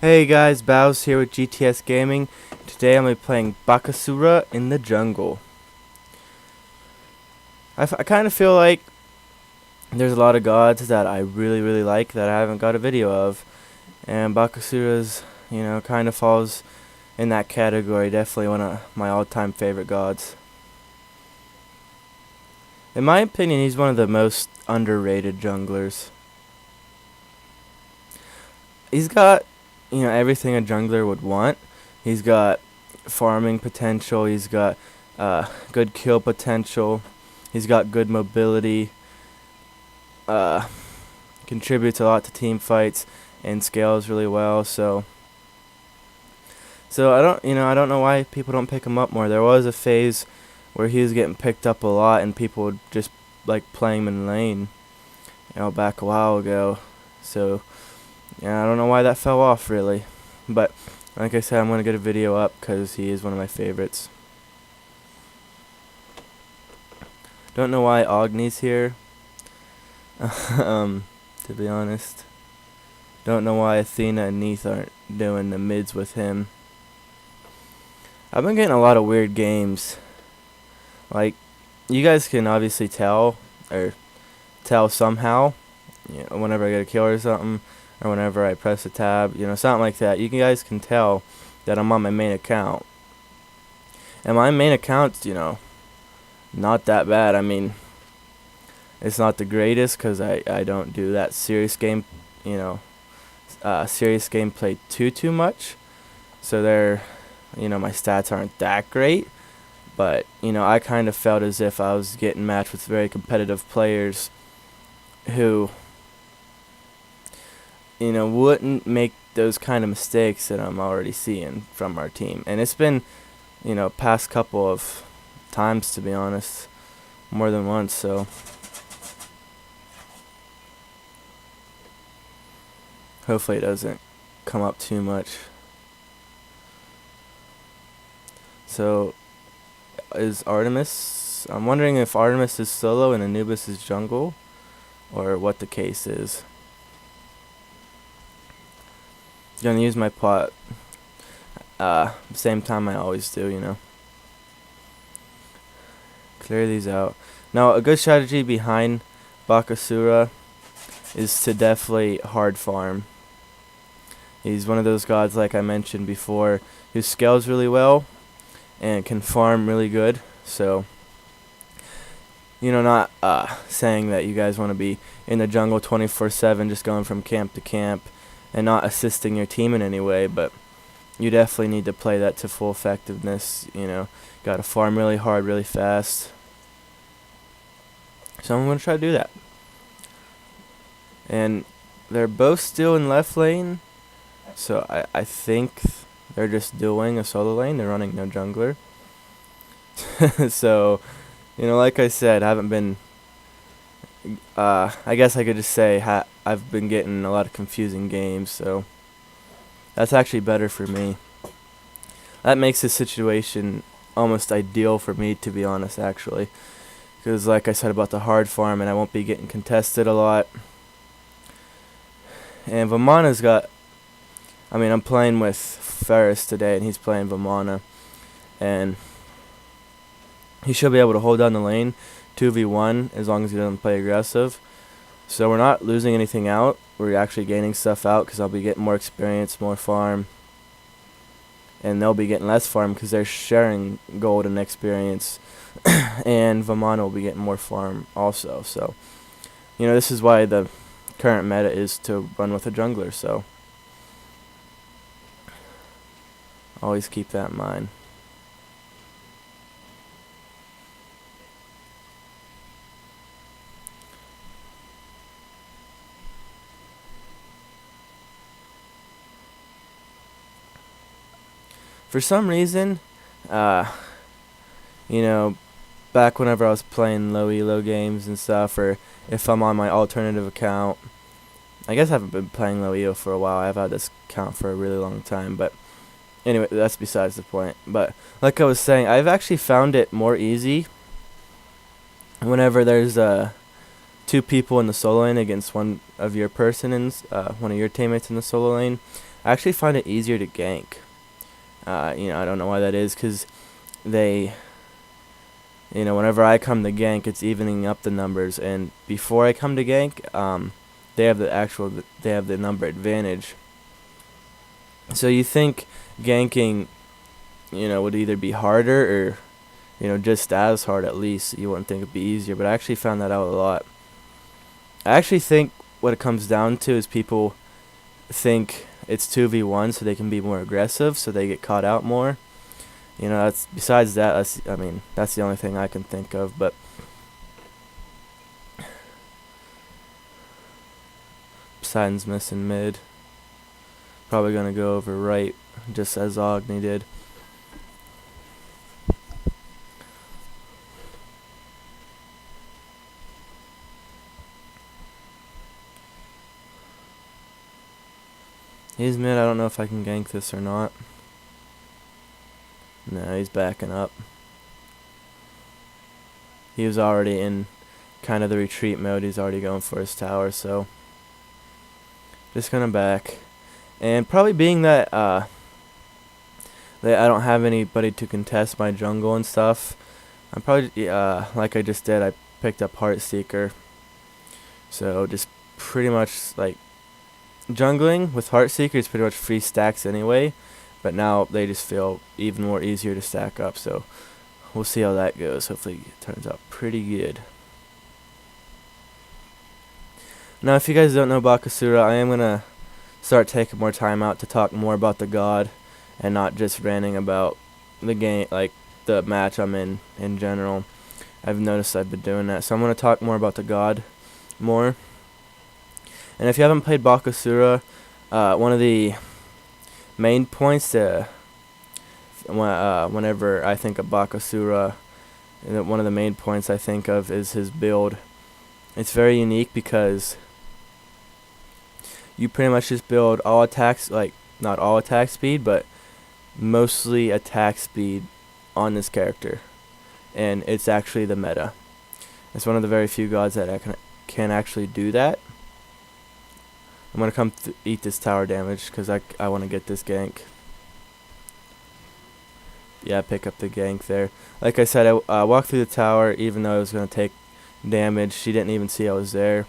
Hey guys, Bows here with GTSgaming. Today I'm going to be playing Bakasura in the jungle. I kind of feel like there's a lot of gods that I really like that I haven't got a video of. And Bakasura's, kind of falls in that category. Definitely one of my all-time favorite gods. In my opinion, he's one of the most underrated junglers. He's got, everything a jungler would want. He's got farming potential. He's got good kill potential. He's got good mobility. Uh, Contributes a lot to team fights and scales really well. So I don't know why people don't pick him up more. There was a phase where he was getting picked up a lot, and people would just like playing him in lane. Back a while ago. So yeah, I don't know why that fell off really, but like I said, I'm gonna get a video up because he is one of my favorites. Don't know why Agni's here. To be honest, don't know why Athena and Neith aren't doing the mids with him. I've been getting a lot of weird games. Like, you guys can obviously tell somehow, whenever I get a kill or something, or whenever I press a tab, something like that. You guys can tell that I'm on my main account. And my main account's, not that bad. I mean, it's not the greatest because I don't do that serious game, serious gameplay too much. So my stats aren't that great. But, I kind of felt as if I was getting matched with very competitive players who, wouldn't make those kind of mistakes that I'm already seeing from our team. And it's been, past couple of times, to be honest, more than once. So hopefully it doesn't come up too much. So is Artemis, I'm wondering if Artemis is solo and Anubis is jungle, or what the case is. Gonna use my pot same time I always do. Clear these out. Now, a good strategy behind Bakasura is to definitely hard farm. He's one of those gods, like I mentioned before, who scales really well and can farm really good. So, not saying that you guys want to be in the jungle 24/7, just going from camp to camp and not assisting your team in any way, but you definitely need to play that to full effectiveness. Got to farm really hard, really fast. So I'm going to try to do that. And they're both still in left lane, so I think they're just doing a solo lane. They're running no jungler. So, like I said, I haven't been, I guess I could just say I've been getting a lot of confusing games, so that's actually better for me. That makes the situation almost ideal for me, to be honest, actually. Because like I said about the hard farm, and I won't be getting contested a lot. And Vamana's got, I'm playing with Ferris today, and he's playing Vamana. And he should be able to hold down the lane 2v1 as long as he doesn't play aggressive. So we're not losing anything out. We're actually gaining stuff out because I'll be getting more experience, more farm. And they'll be getting less farm because they're sharing gold and experience. And Vamana will be getting more farm also. So, this is why the current meta is to run with a jungler. So, always keep that in mind. For some reason, back whenever I was playing low elo games and stuff, or if I'm on my alternative account, I guess I haven't been playing low elo for a while. I've had this account for a really long time, but anyway, that's besides the point. But like I was saying, I've actually found it more easy whenever there's two people in the solo lane against one of your teammates in the solo lane. I actually find it easier to gank. I don't know why that is, because they, whenever I come to gank, it's evening up the numbers, and before I come to gank, they have the number advantage. So you think ganking, would either be harder or, just as hard at least. You wouldn't think it'd be easier, but I actually found that out a lot. I actually think what it comes down to is people think it's 2v1 so they can be more aggressive, so they get caught out more. That's besides that. That's the only thing I can think of. But Poseidon's missing mid. Probably gonna go over right, just as Agni did. He's mid. I don't know if I can gank this or not. No, he's backing up. He was already in kind of the retreat mode. He's already going for his tower, so just gonna back. And probably being that I don't have anybody to contest my jungle and stuff, I'm probably like I just did. I picked up Heartseeker, so just pretty much like jungling with Heartseeker is pretty much free stacks anyway, but now they just feel even more easier to stack up. So we'll see how that goes. Hopefully it turns out pretty good. Now, if you guys don't know Bakasura, I am gonna start taking more time out to talk more about the god and not just ranting about the game, like the match I'm in general. I've noticed I've been doing that, so I'm going to talk more about the god more. And if you haven't played Bakasura, one of the main points whenever I think of Bakasura, one of the main points I think of is his build. It's very unique because you pretty much just build all attacks, like not all attack speed, but mostly attack speed on this character, and it's actually the meta. It's one of the very few gods that can actually do that. I'm gonna come eat this tower damage because I want to get this gank. Yeah, pick up the gank there. Like I said, I walked through the tower even though I was gonna take damage. She didn't even see I was there.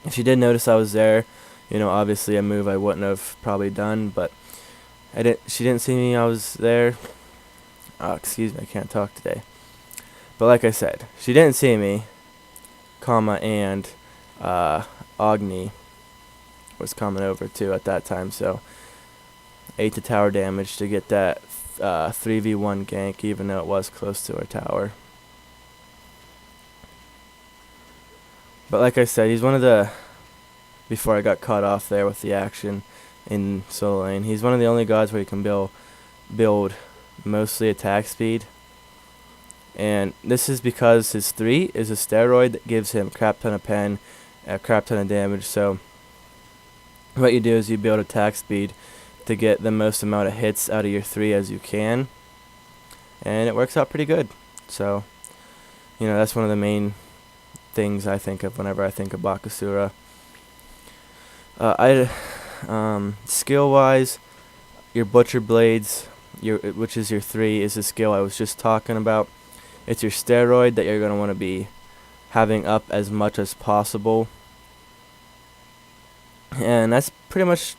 If she did notice I was there, obviously a move I wouldn't have probably done, but she didn't see me, I was there. Excuse me, I can't talk today. But like I said, she didn't see me, and Agni was coming over too at that time, so ate the tower damage to get that 3v1 gank, even though it was close to our tower. But like I said, he's one of the, before I got caught off there with the action in solo lane, he's one of the only gods where you can build mostly attack speed. And this is because his 3 is a steroid that gives him crap ton of pen, a crap ton of damage. So what you do is you build attack speed to get the most amount of hits out of your 3 as you can, and it works out pretty good. So that's one of the main things I think of whenever I think of Bakasura. Skill wise, your Butcher Blades, which is your 3, is the skill I was just talking about. It's your steroid that you're going to want to be having up as much as possible. And that's pretty much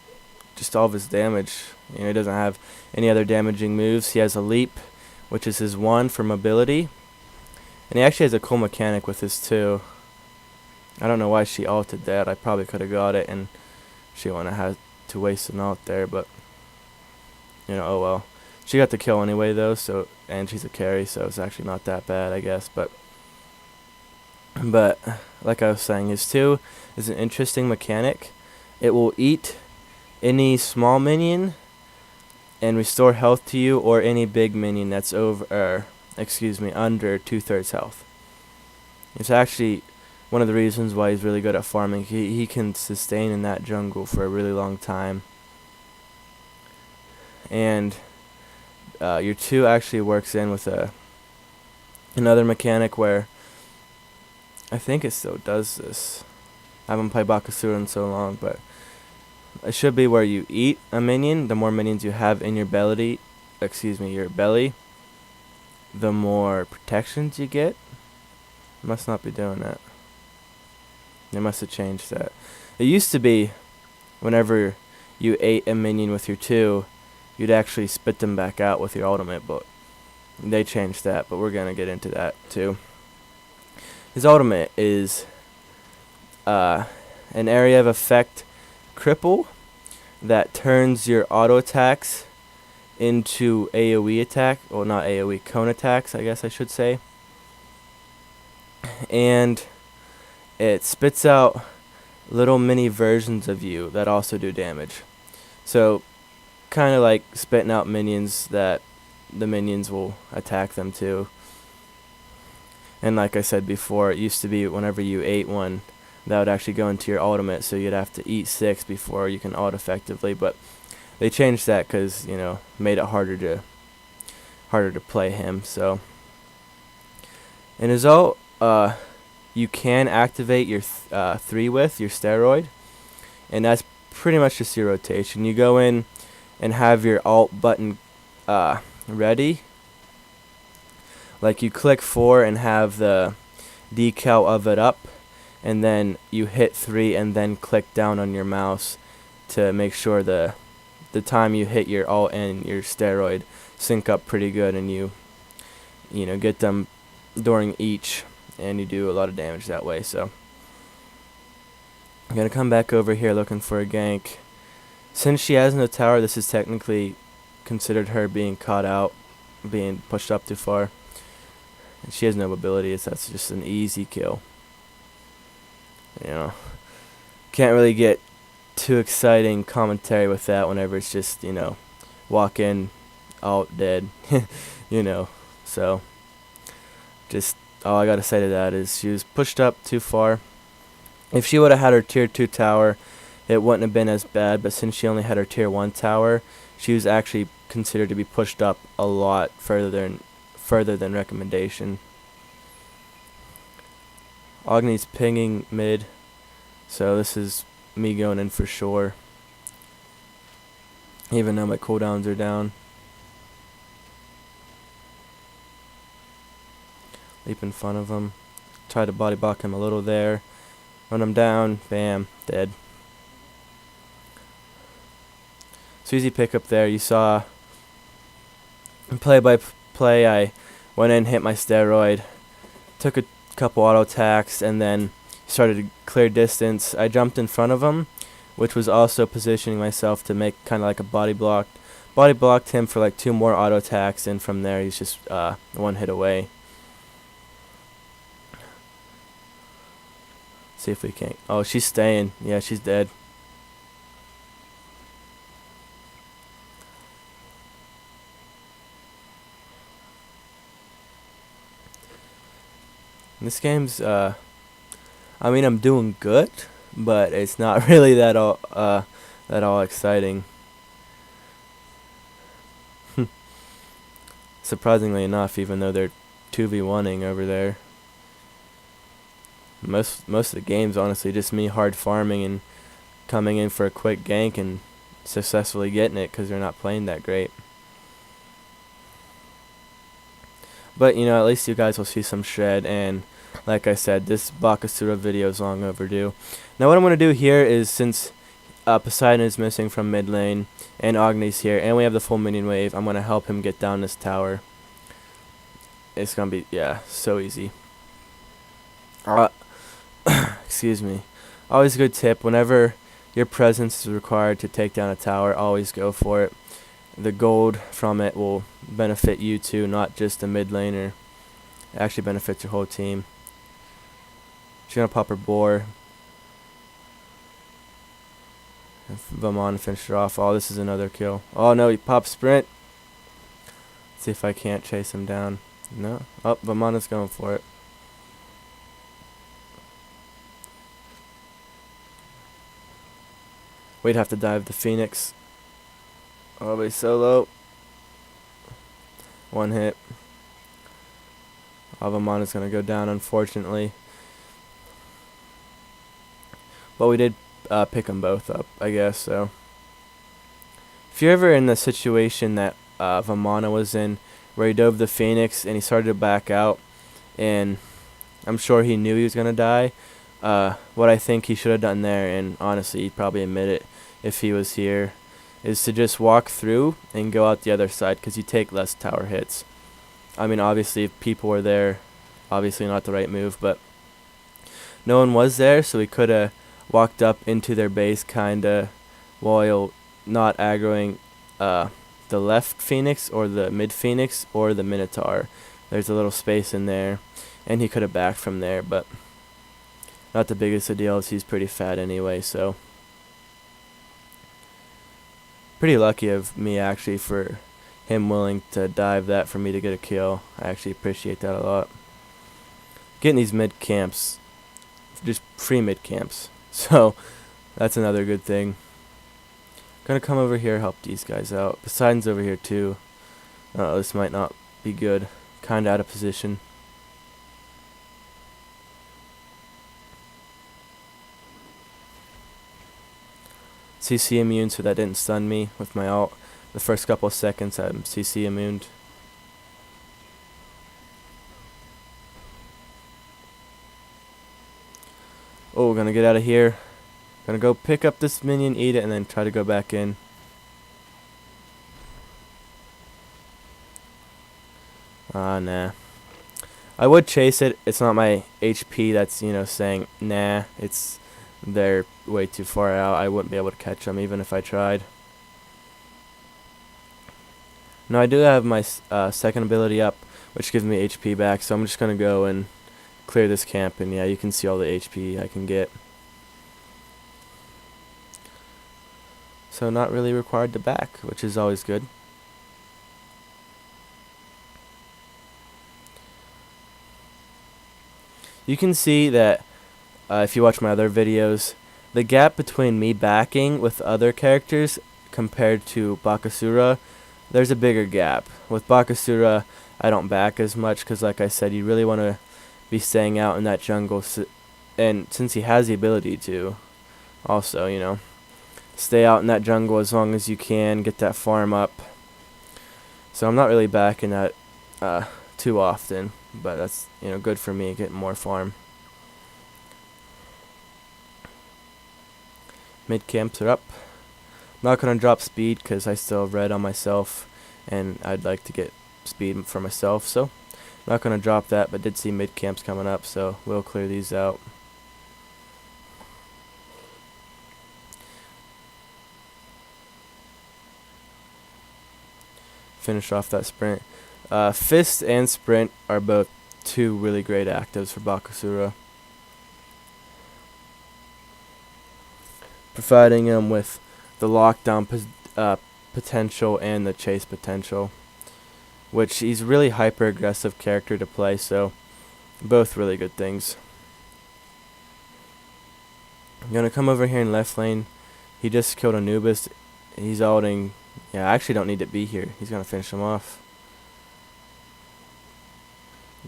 just all of his damage. He doesn't have any other damaging moves. He has a leap, which is his 1 for mobility. And he actually has a cool mechanic with his 2. I don't know why she ulted that. I probably could have got it, and she wouldn't have had to waste an ult there, but oh well. She got the kill anyway though, so, and she's a carry, so it's actually not that bad, I guess. But like I was saying, his 2 is an interesting mechanic. It will eat any small minion and restore health to you, or any big minion that's under 2/3 health. It's actually one of the reasons why he's really good at farming. He can sustain in that jungle for a really long time. And your 2 actually works in with another mechanic where I think it still does this. I haven't played Bakasura in so long, but it should be where you eat a minion. The more minions you have in your belly, the more protections you get. Must not be doing that. They must have changed that. It used to be whenever you ate a minion with your 2, you'd actually spit them back out with your ultimate, but they changed that, but we're going to get into that too. His ultimate is an area of effect cripple that turns your auto attacks into AoE attack, or not AoE, cone attacks, I guess I should say. And it spits out little mini versions of you that also do damage. So, kind of like spitting out minions that the minions will attack them too. And like I said before, it used to be whenever you ate one, that would actually go into your ultimate, so you'd have to eat 6 before you can ult effectively. But they changed that because, you know, made it harder to play him. So in his ult, you can activate your 3 with your steroid, and that's pretty much just your rotation. You go in and have your alt button ready. Like you click 4 and have the decal of it up, and then you hit 3 and then click down on your mouse to make sure the time you hit your alt and your steroid sync up pretty good, and you know, get them during each, and you do a lot of damage that way. So I'm gonna come back over here looking for a gank. Since she has no tower, this is technically considered her being caught out, being pushed up too far. And she has no ability, so that's just an easy kill. You know, can't really get too exciting commentary with that whenever it's just, you know, walk in, out, dead. You know, so just all I gotta say to that is she was pushed up too far. If she would have had her tier 2 tower, it wouldn't have been as bad, but since she only had her tier 1 tower, she was actually considered to be pushed up a lot further than recommendation. Agni's pinging mid, so this is me going in for sure, even though my cooldowns are down. Leap in front of him, try to body block him a little there, run him down, bam, dead. So easy pick up there. You saw play by play, I went in, hit my steroid, took a couple auto attacks, and then started to clear distance. I jumped in front of him, which was also positioning myself to make kind of like a body block. Body blocked him for like 2 more auto attacks, and from there he's just 1 hit away. See if we can. Oh, she's staying. Yeah, she's dead. This game's I mean, I'm doing good, but it's not really that all exciting. Surprisingly enough, even though they're 2v1ing over there. Most of the game's honestly just me hard farming and coming in for a quick gank and successfully getting it because they're not playing that great. But, you know, at least you guys will see some shred, and like I said, this Bakasura video is long overdue. Now what I'm going to do here is, since Poseidon is missing from mid lane, and Agni's here, and we have the full minion wave, I'm going to help him get down this tower. It's going to be, yeah, so easy. Excuse me. Always a good tip, whenever your presence is required to take down a tower, always go for it. The gold from it will benefit you too, not just the mid laner. It actually benefits your whole team. She's gonna pop her boar. Vamana finished her off. Oh, this is another kill. Oh no, he popped sprint. Let's see if I can't chase him down. No. Oh, Vamana's going for it. We'd have to dive the Phoenix. Oh, but he's so low. 1 hit. Avamana's gonna go down, unfortunately. But we did pick them both up, I guess. So if you're ever in the situation that Vamana was in, where he dove the Phoenix and he started to back out, and I'm sure he knew he was gonna die. What I think he should have done there, and honestly, he'd probably admit it if he was here, is to just walk through and go out the other side, because you take less tower hits. I mean, obviously, if people were there, obviously not the right move, but no one was there, so he could have walked up into their base, kinda, while not aggroing the left Phoenix or the mid Phoenix or the Minotaur. There's a little space in there, and he could have backed from there, but not the biggest of deals. He's pretty fat anyway, so pretty lucky of me actually for him willing to dive that for me to get a kill. I actually appreciate that a lot. Getting these mid camps, just free mid camps, so that's another good thing. Gonna come over here, help these guys out. Poseidon's over here too. This might not be good. Kinda out of position. CC immune, so that didn't stun me with my ult. The first couple of seconds I'm CC immune. Oh, we're gonna get out of here. Gonna go pick up this minion, eat it, and then try to go back in. Nah. I would chase it. It's not my HP that's, saying nah. They're way too far out. I wouldn't be able to catch them even if I tried. Now I do have my second ability up, which gives me HP back, so I'm just gonna go and clear this camp, and yeah, you can see all the HP I can get. So not really required to back, which is always good. You can see that if you watch my other videos, the gap between me backing with other characters compared to Bakasura, there's a bigger gap. With Bakasura, I don't back as much because, like I said, you really want to be staying out in that jungle, and since he has the ability to also, stay out in that jungle as long as you can, get that farm up. So I'm not really backing that too often, but that's good for me, getting more farm. Mid camps are up. I'm not gonna drop speed because I still have red on myself, and I'd like to get speed for myself. So I'm not gonna drop that, but did see mid camps coming up, so we'll clear these out. Finish off that sprint. Fist and sprint are both two really great actives for Bakasura, providing him with the lockdown potential and the chase potential, which he's really hyper aggressive character to play, so both really good things. I'm gonna come over here in left lane. He just killed Anubis. He's ulting. Yeah, I actually don't need to be here. He's gonna finish him off.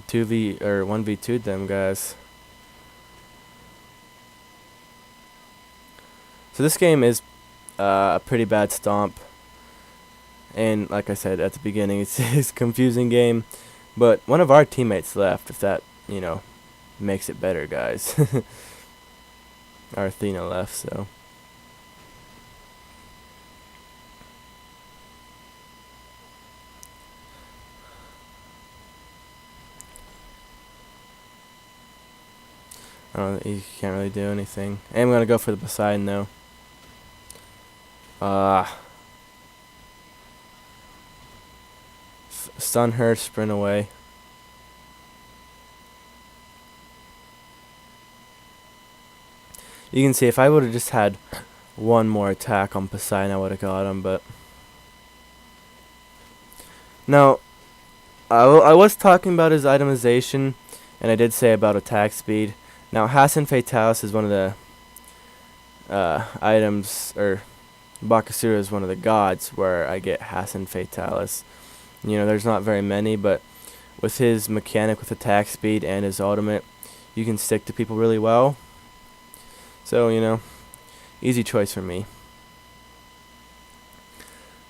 1v2'd them guys. So this game is a pretty bad stomp, and like I said at the beginning, it's a confusing game, but one of our teammates left, if that makes it better, guys. Our Athena left, so you can't really do anything. And I'm gonna go for the Poseidon though. Stun her, sprint away. You can see if I would have just had one more attack on Poseidon, I would have got him, but now I was talking about his itemization, and I did say about attack speed. Now Hassan Fatalis is one of the items, or Bakasura is one of the gods where I get Hassan Fatalis. There's not very many, but with his mechanic with attack speed and his ultimate, you can stick to people really well. So, Easy choice for me.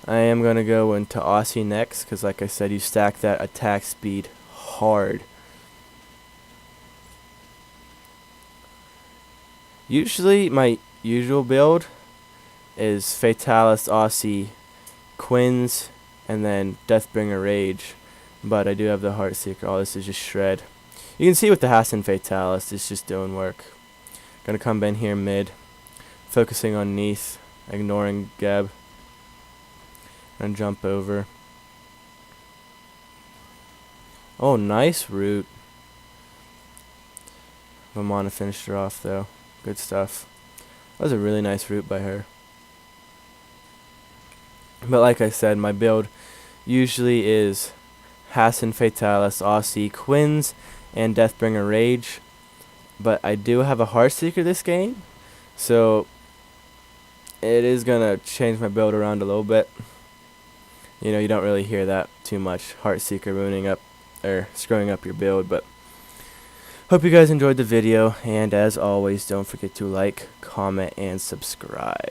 I am going to go into Aussie next, because like I said, you stack that attack speed hard. Usually my usual build is Fatalis, Aussie, Quins, and then Deathbringer Rage. But I do have the Heartseeker. All this is just shred. You can see with the Hassan Fatalis, it's just doing work. Gonna come in here mid, focusing on Neath, ignoring Geb, and jump over. Oh, nice root. Vamana finished her off though. Good stuff. That was a really nice root by her. But like I said, my build usually is Hassan Fatalis, Aussie, Quins, and Deathbringer Rage. But I do have a Heartseeker this game, so it is gonna change my build around a little bit. You know, you don't really hear that too much, Heartseeker ruining up or screwing up your build, but hope you guys enjoyed the video, and as always, don't forget to like, comment, and subscribe.